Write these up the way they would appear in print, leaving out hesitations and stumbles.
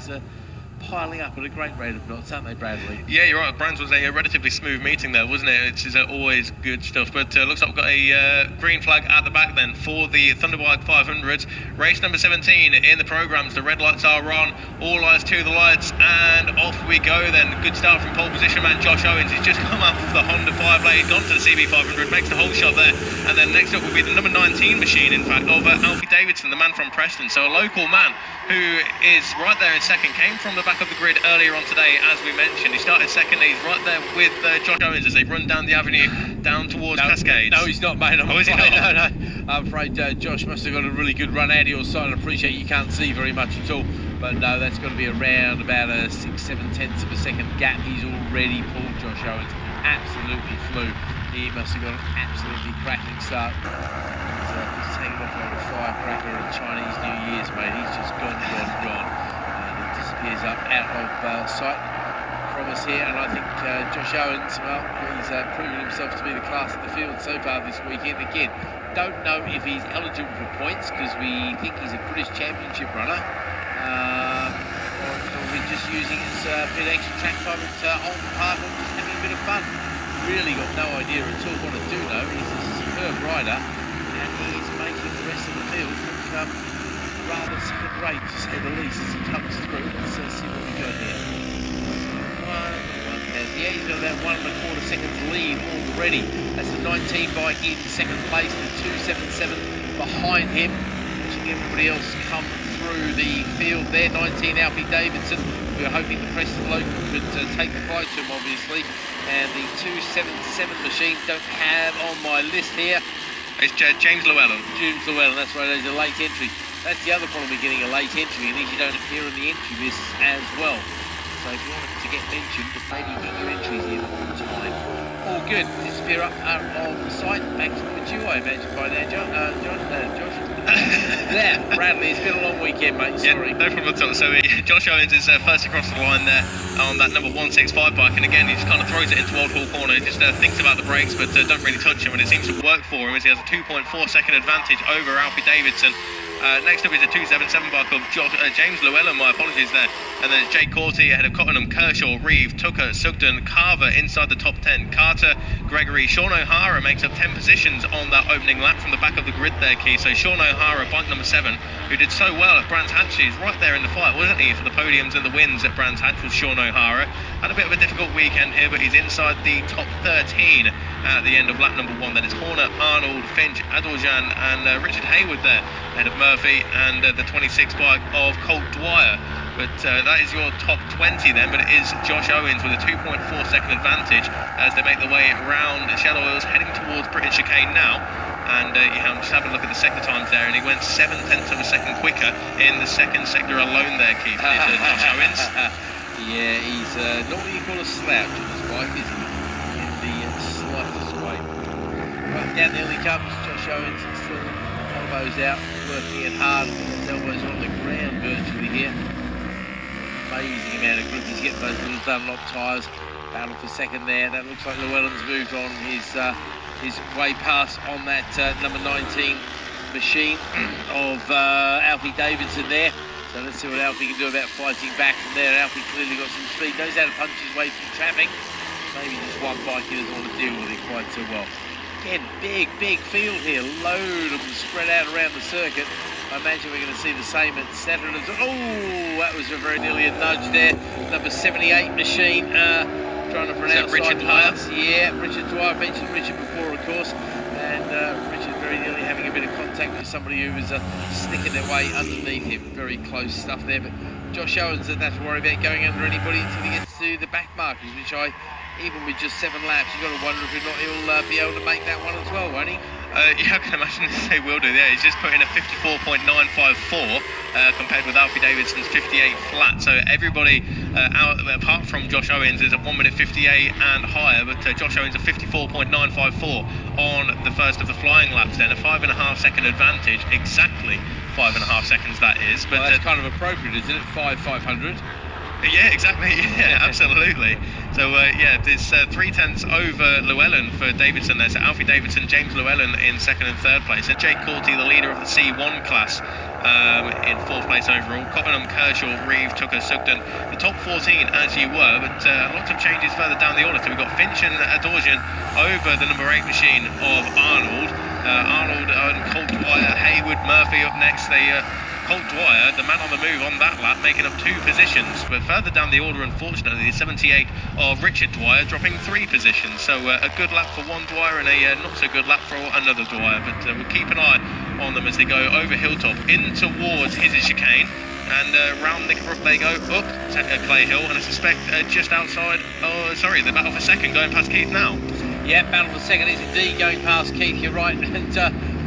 things are piling up at a great rate of knots, aren't they, Bradley? Yeah, you're right. Brands was a relatively smooth meeting there, wasn't it? Which is always good stuff. But looks like we've got a green flag at the back then for the ThunderBike 500. Race number 17 in the programmes. The red lights are on. All eyes to the lights, and off we go then. Good start from pole position man Josh Owens. He's just come off the Honda 5-lane, gone to the CB500, makes the whole shot there. And then next up will be the number 19 machine, in fact, of Alfie Davidson, the man from Preston. So a local man who is right there in second, came from the back of the grid earlier on today, as we mentioned. He started second, he's right there with Josh Owens as they run down the avenue down towards Cascades. No, he's not, mate. Is he not? No. I'm afraid Josh must have got a really good run out of your side. I appreciate you can't see very much at all, but no, that's got to be around about a 6-7 tenths of a second gap. He's already pulled Josh Owens. Absolutely flew. He must have got an absolutely cracking start. He's taken off like a firecracker at Chinese New Year's, mate. He's just gone. And he disappears up out of sight from us here. And I think Josh Owens, well, he's proven himself to be the class of the field so far this weekend. Again, don't know if he's eligible for points because we think he's a British Championship runner. Or we're just using his bit extra track time at Oulton Park and just having a bit of fun. Really got no idea at all. What I do know, he's a superb rider and he's making the rest of the field look rather second rate, to say the least, as he comes through. Let's see what we got here. Yeah, he's got about 1 1/4 seconds lead already. That's the 19 bike in second place, the 277 behind him. Watching everybody else come through the field there. 19 Alfie Davidson. We were hoping the Preston local could take the flight to him, obviously. And the 277 machine don't have on my list here. It's James Llewellyn. James Llewellyn, that's right, there's a late entry. That's the other problem with getting a late entry, and you don't appear on the entry lists as well. So if you want to get mentioned, maybe get your entries in on time. All good. Disappear up on the site. Back towards you, I imagine, by there, Josh. There, Bradley, it's been a long weekend, mate. Sorry. Yeah, no problem at all. So Josh Owens is first across the line there on that number 165 bike, and again he just kind of throws it into Old Hall Corner. He just thinks about the brakes, but don't really touch him, and it seems to work for him as he has a 2.4 second advantage over Alfie Davidson. Next up is a 277 bike of James Llewellyn, my apologies there. And then it's Jake Corty ahead of Cottenham, Kershaw, Reeve, Tucker, Sugden, Carver inside the top 10. Carter, Gregory, Sean O'Hara makes up 10 positions on that opening lap from the back of the grid there, Keith. So Sean O'Hara, bike number 7, who did so well at Brands Hatch. He's right there in the fight, wasn't he, for the podiums and the wins at Brands Hatch was Sean O'Hara. Had a bit of a difficult weekend here, but he's inside the top 13 at the end of lap number 1. Then it's Horner, Arnold, Finch, Adoljan and Richard Hayward there ahead of Murphy and the 26 bike of Colt Dwyer. But that is your top 20 then, but it is Josh Owens with a 2.4 second advantage as they make their way around Shell Oils heading towards British Chicane now. And I'm just having a look at the sector times there, and he went 7 tenths of a second quicker in the second sector alone there, Keith, Josh Owens. Yeah, he's not what you call a slouch on his bike, is he? In the slightest way. Right, down the hill he comes, Josh Owens, still elbows out, working it hard. His elbows are on the ground virtually here. Amazing amount of grip. He's getting those little Dunlop tyres. Battle for second there. That looks like Llewellyn's moved on his way past on that number 19 machine of Alfie Davidson there. So let's see what Alfie can do about fighting back from there. Alfie clearly got some speed. Knows how to punch his way through traffic. Maybe just one bike he doesn't want to deal with it quite so well. Again, big field here. Load of them spread out around the circuit. I imagine we're going to see the same at Saturday. Oh, that was very nearly a nudge there. Number 78 machine, trying to for an outside Richard pass. Yeah, Richard Dwyer. Mentioned Richard before, of course. And Richard very nearly having a bit of contact with somebody who was sticking their way underneath him. Very close stuff there. But Josh Owens doesn't have to worry about going under anybody until he gets to the back markers, which even with just 7 laps, you've got to wonder if not he'll be able to make that one as well, won't he? Yeah, I can imagine they will do. Yeah, he's just put in a 54.954 compared with Alfie Davidson's 58 flat. So everybody apart from Josh Owens is at 1 minute 58 and higher, but Josh Owens a 54.954 on the first of the flying laps. Then a 5.5 second advantage, exactly 5.5 seconds that is. But well, that's kind of appropriate, isn't it? 500. Yeah, exactly. Yeah, absolutely. So yeah, there's 3 tenths over Llewellyn for Davidson there. So Alfie Davidson, James Llewellyn in second and third place, and Jake Corty, the leader of the C1 class, in 4th place overall. Cottenham, Kershaw, Reeve, Tucker, Sugden, the top 14 as you were, but lots of changes further down the order. So we've got Finch and Adorjan over the number 8 machine of Arnold. Arnold and Colt Dwyer, Haywood, Murphy up next. Colt Dwyer, the man on the move on that lap, making up 2 positions. But further down the order, unfortunately, the 78 of Richard Dwyer dropping 3 positions. So a good lap for one Dwyer and a not so good lap for another Dwyer. But we'll keep an eye on them as they go over Hilltop in towards His Chicane. And round Knickerbrook they go up Clay Hill, and I suspect just outside, the battle for second going past Keith now. Yeah, battle for second is indeed going past Keith, you're right. And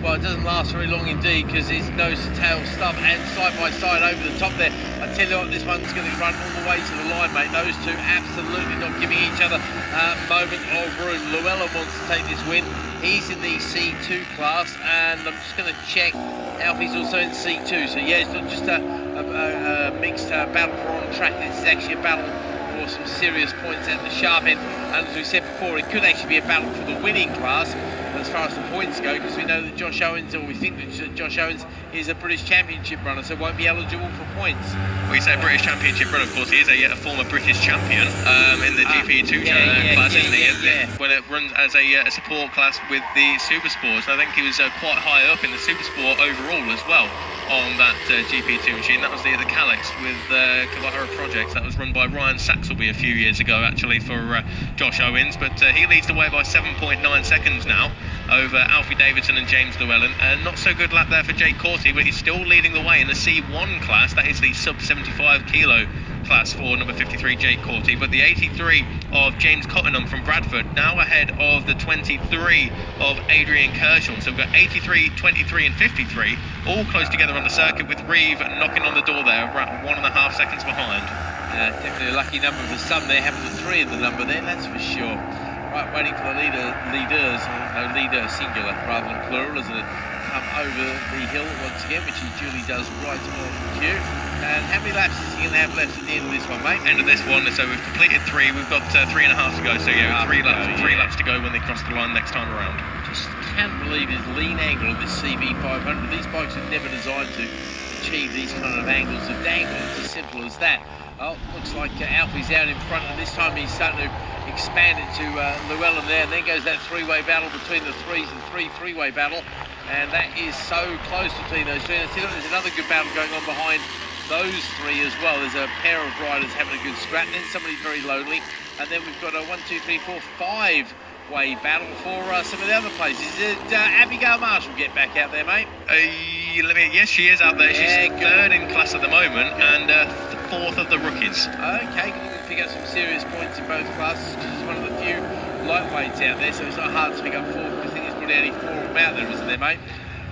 well, it doesn't last very long indeed, because his nose to tail stuff and side by side over the top there. I tell you what, this one's going to run all the way to the line, mate. Those two absolutely not giving each other a moment of room. Llewellyn wants to take this win. He's in the C2 class, and I'm just going to check. Alfie's also in C2, so yeah, it's not just a mixed battle for on track. This is actually a battle for some serious points at the sharp end. And as we said before, it could actually be a battle for the winning class as far as the points go, because we know that Josh Owens, or we think that Josh Owens is a British Championship runner, so won't be eligible for points. We say British Championship runner, of course, he is a former British champion in the GP2 class, isn't he? When it runs as a support class with the Super Sports. I think he was quite high up in the Super Sport overall as well on that GP2 machine. That was the Calyx with Kavara Projects. That was run by Ryan Saxelby a few years ago, actually, for Josh Owens. But he leads the way by 7.9 seconds now over Alfie Davidson and James Llewellyn. Not so good lap there for Jake Corty, but he's still leading the way in the C1 class. That is the sub 75 kilo class for number 53 Jake Corty, but the 83 of James Cottenham from Bradford now ahead of the 23 of Adrian Kershaw. So we've got 83, 23 and 53 all close together on the circuit, with Reeve knocking on the door there, about 1.5 seconds behind. Definitely a lucky number for some there, having the 3 in the number there, that's for sure. Right, waiting for the leader singular rather than plural, as it come over the hill once again, which he duly does right on cue. And how many laps is he going to have left at the end of this one, mate? End of this one, so we've completed 3. We've got 3.5 to go. So yeah, 3 laps to go when they cross the line next time around. Just can't believe his lean angle of this CV500. These bikes are never designed to achieve these kind of angles of dangle. It's as simple as that. Oh, looks like Alfie's out in front, and this time he's starting to expand it to Llewellyn there, and then goes that 3-way battle between the 3s and 3-3-way battle, and that is so close between those 3. And there's another good battle going on behind those 3 as well. There's a pair of riders having a good scrap, and then somebody very lonely, and then we've got a 1, 2, 3, 4, 5-way battle for some of the other places. Did Abigail Marshall get back out there, mate? Yes, she is out there. She's 3rd in class at the moment, and 4th of the rookies. Okay, good. Pick up some serious points in both classes. She's one of the few lightweights out there, so it's not hard to pick up 4. I think there's probably only 4 of them out there, isn't there, mate?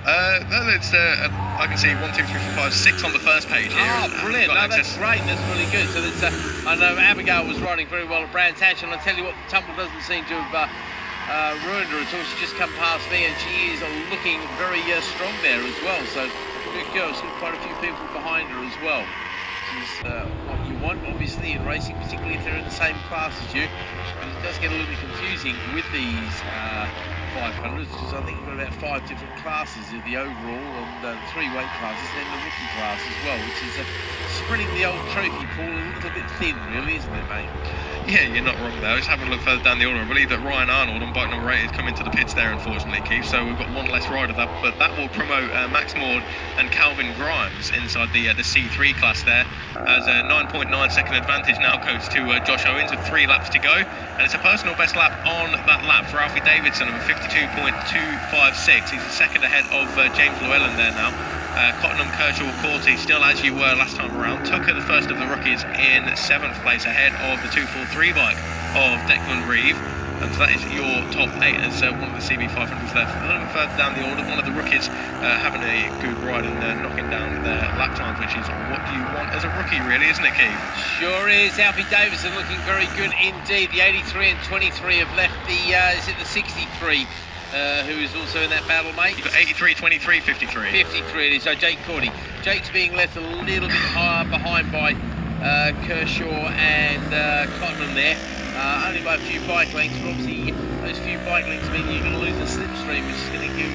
No, it's I can see 1, 2, 3, 4, 5, 6 on the first page here. Oh, brilliant! No, that's great. That's really good. So that's, I know Abigail was riding very well at Brands Hatch, and I tell you what, the tumble doesn't seem to have ruined her at all. She's just come past me, and she is looking very strong there as well. So good girl. She's got quite a few people behind her as well. Which is what you want, obviously, in racing, particularly if they're in the same class as you. But it does get a little bit confusing with these 500s, because I think we've got about 5 different classes of the overall, and 3 weight classes, and then the rookie class as well, which is spreading the old trophy pool a little bit thin, really, isn't it, mate? Yeah, you're not wrong there. Just having a look further down the order, I believe that Ryan Arnold on bike number 8 is coming to the pits there, unfortunately, Keith. So we've got 1 less rider, but that will promote Max Maud and Calvin Grimes inside the C3 class there, as a 9.9 second advantage now goes to Josh Owens with 3 laps to go, and it's a personal best lap on that lap for Alfie Davidson of 52.256. He's a second ahead of James Llewellyn there now. Cottenham, Kershaw, Corty still as you were last time around. Tucker, the first of the rookies, in 7th place ahead of the 243 bike of Declan Reeve. And so that is your top 8 as one of the CB500s left. A little bit further down the order, one of the rookies having a good ride and knocking down their lap times, which is what you want as a rookie, really, isn't it, Keith? Sure is. Alfie Davidson looking very good indeed. The 83 and 23 have left the, is it the 63? Who is also in that battle, mate? You've got 83, 23, 53. 53 it is, so Jake Cordy. Jake's being left a little bit higher behind by Kershaw and Cottenham there. Only by a few bike lengths, but obviously those few bike lengths mean you're going to lose the slipstream, which is going to give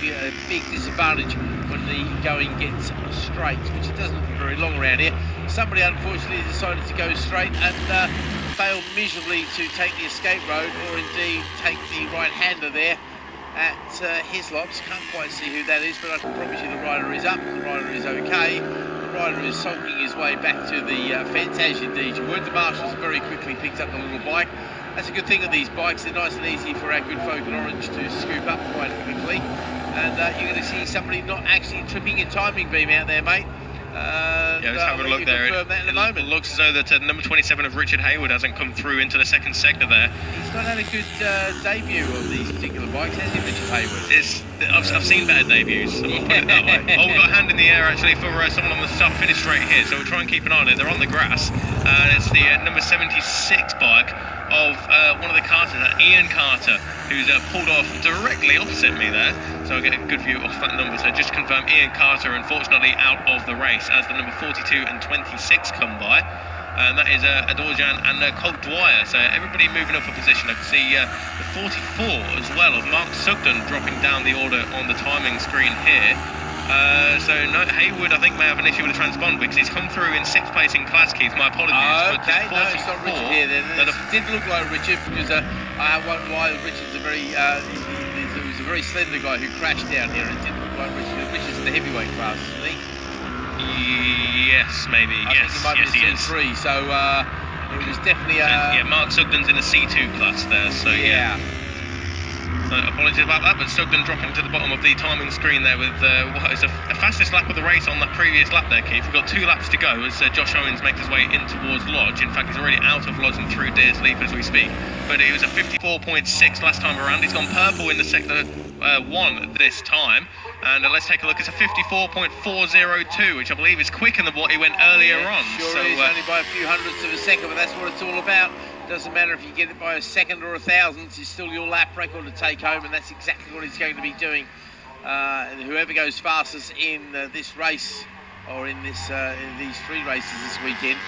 you a big disadvantage when the going gets straight, which it doesn't look very long around here. Somebody unfortunately decided to go straight and failed miserably to take the escape road, or indeed take the right-hander there at Hislops. Can't quite see who that is, but I can promise you the rider is up, the rider is okay. The rider is sulking his way back to the fence, as indeed you would. The marshals very quickly picked up the little bike. That's a good thing of these bikes, they're nice and easy for our good folk in orange to scoop up quite quickly. And you're going to see somebody not actually tripping your timing beam out there, mate. Yeah, let's have a look there. It looks as though that number 27 of Richard Hayward hasn't come through into the second sector there. He's not had a good debut of these particular bikes, has he, Richard Hayward? I've seen better debuts, so we'll put it that way. Oh, we've got a hand in the air actually for someone on the start finish straight here, so we'll try and keep an eye on it. They're on the grass, and it's the number 76 bike of one of the Carters, Ian Carter, who's pulled off directly opposite me there. So I'll get a good view off that number. So just to confirm, Ian Carter unfortunately out of the race as the number 42 and 26 come by. And that is Adorjan and Colt Dwyer. So everybody moving up a position. I can see the 44 as well of Mark Sugden dropping down the order on the timing screen here. So no, Hayward, I think, may have an issue with the transponder because he's come through in 6th place in class, Keith. My apologies. Okay, no, it's not Richard here then. It did look like Richard because I won't lie, Richard's a very, he was a very slender guy who crashed down here. It didn't look like Richard. Richard's in the heavyweight class, isn't he? Yes, maybe. I think it might be a C3, so it was definitely yeah, Mark Sugden's in the C2 class there, so yeah. Apologies about that, but Sugden dropping to the bottom of the timing screen there with what is the fastest lap of the race on that previous lap there, Keith. We've got 2 laps to go as Josh Owens makes his way in towards Lodge. In fact, he's already out of Lodge and through Deers Leap as we speak. But it was a 54.6 last time around. He's gone purple in the sector 1 this time. And let's take a look. It's a 54.402, which I believe is quicker than what he went earlier on. Sure so, is, only by a few hundredths of a second, but that's what it's all about. Doesn't matter if you get it by a second or a thousandth, it's still your lap record to take home, and that's exactly what he's going to be doing. And whoever goes fastest in this race, or in these 3 races this weekend,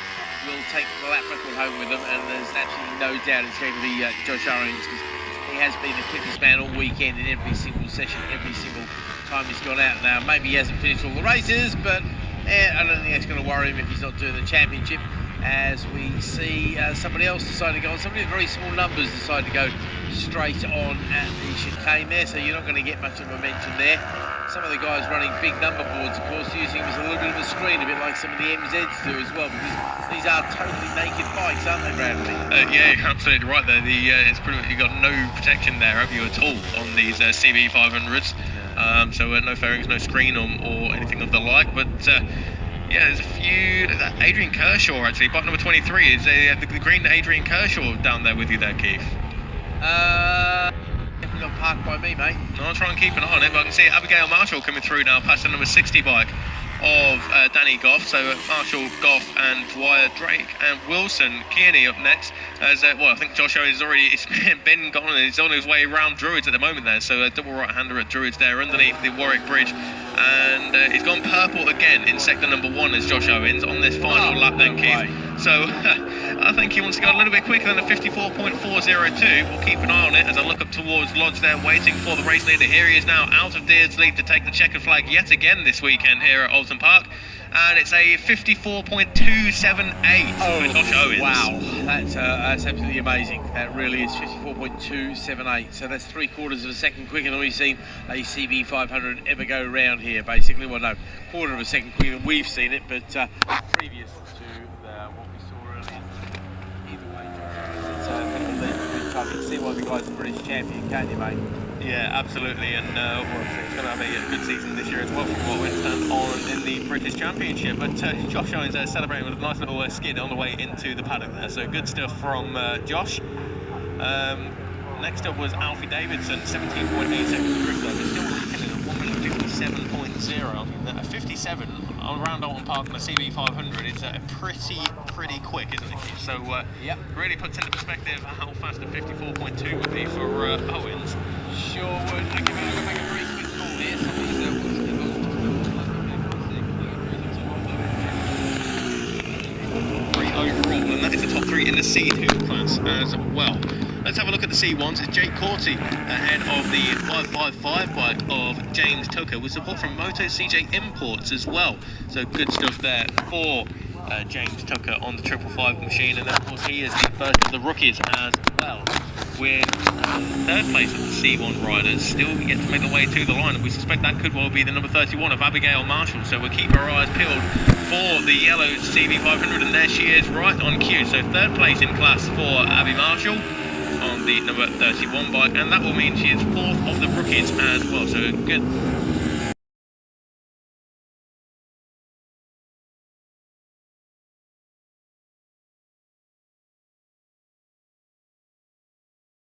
will take the lap record home with them, and there's absolutely no doubt it's going to be Josh Owens, because he has been the quickest man all weekend in every single session, every single time he's gone out. Now, maybe he hasn't finished all the races, but I don't think that's going to worry him if he's not doing the championship. As we see somebody else decide to go on, somebody with very small numbers decide to go straight on at the chicane there, so you're not going to get much of a mention there. Some of the guys running big number boards, of course, using them as a little bit of a screen, a bit like some of the MZs do as well, because these are totally naked bikes, aren't they, Bradley? Yeah, you're absolutely right there. It's pretty much, you've got no protection there, have you, at all, on these CB 500s. So no fairings, no screen or anything of the like, but yeah, there's a few. Adrian Kershaw, actually, bike number 23 is the green Adrian Kershaw down there with you there, Keith. Definitely not parked by me, mate. I'll try and keep an eye on it, but I can see Abigail Marshall coming through now past the number 60 bike of Danny Goff. So Marshall, Goff and Dwyer, Drake and Wilson Kearney up next. As well, I think Josh Owens has already been gone and he's on his way around Druids at the moment there. So double right-hander at Druids there underneath the Warwick Bridge. And he's gone purple again in sector number 1 as Josh Owens on this final lap then, Keith. So I think he wants to go a little bit quicker than a 54.402. We'll keep an eye on it as I look up towards Lodge there, waiting for the race leader. Here he is now out of Deers Leap to take the checkered flag yet again this weekend here at Oulton Park. And it's a 54.278 for Josh Owens. Wow, that's absolutely amazing. That really is 54.278. So that's 3/4 of a second quicker than we've seen a CB 500 ever go round here, basically. Well, no, 1/4 of a second quicker than we've seen it, but previous to what we saw earlier. Either way, it's kind of a good time. You can see why the guy's a British champion, can't you, mate? Yeah, absolutely, and well, it's going to have a good season this year as well from what we understand on in the British Championship. But Josh Owens celebrating with a nice little skid on the way into the paddock there, so good stuff from Josh. Next up was Alfie Davidson, 17.8 seconds grid time. He's still reckoning at 1:57.0. I mean, a 57 around Oulton Park on a CB 500 is pretty quick, isn't it? So yep. Really puts into perspective how fast a 54.2 would be for Owens. Sure would. I'm going to make a very quick call here. Somebody's victory in the C2 class as well. Let's have a look at the C1s. It's Jake Corty ahead of the 555 bike of James Tucker with support from Moto CJ Imports as well. So good stuff there for James Tucker on the 555 machine, and then of course he is the first of the rookies as well, with third place of the C1 riders still yet to make the way to the line, and we suspect that could well be the number 31 of Abigail Marshall, so we'll keep our eyes peeled for the yellow CV500, and there she is right on cue. So third place in class for Abby Marshall on the number 31 bike, and that will mean she is fourth of the rookies as well, so good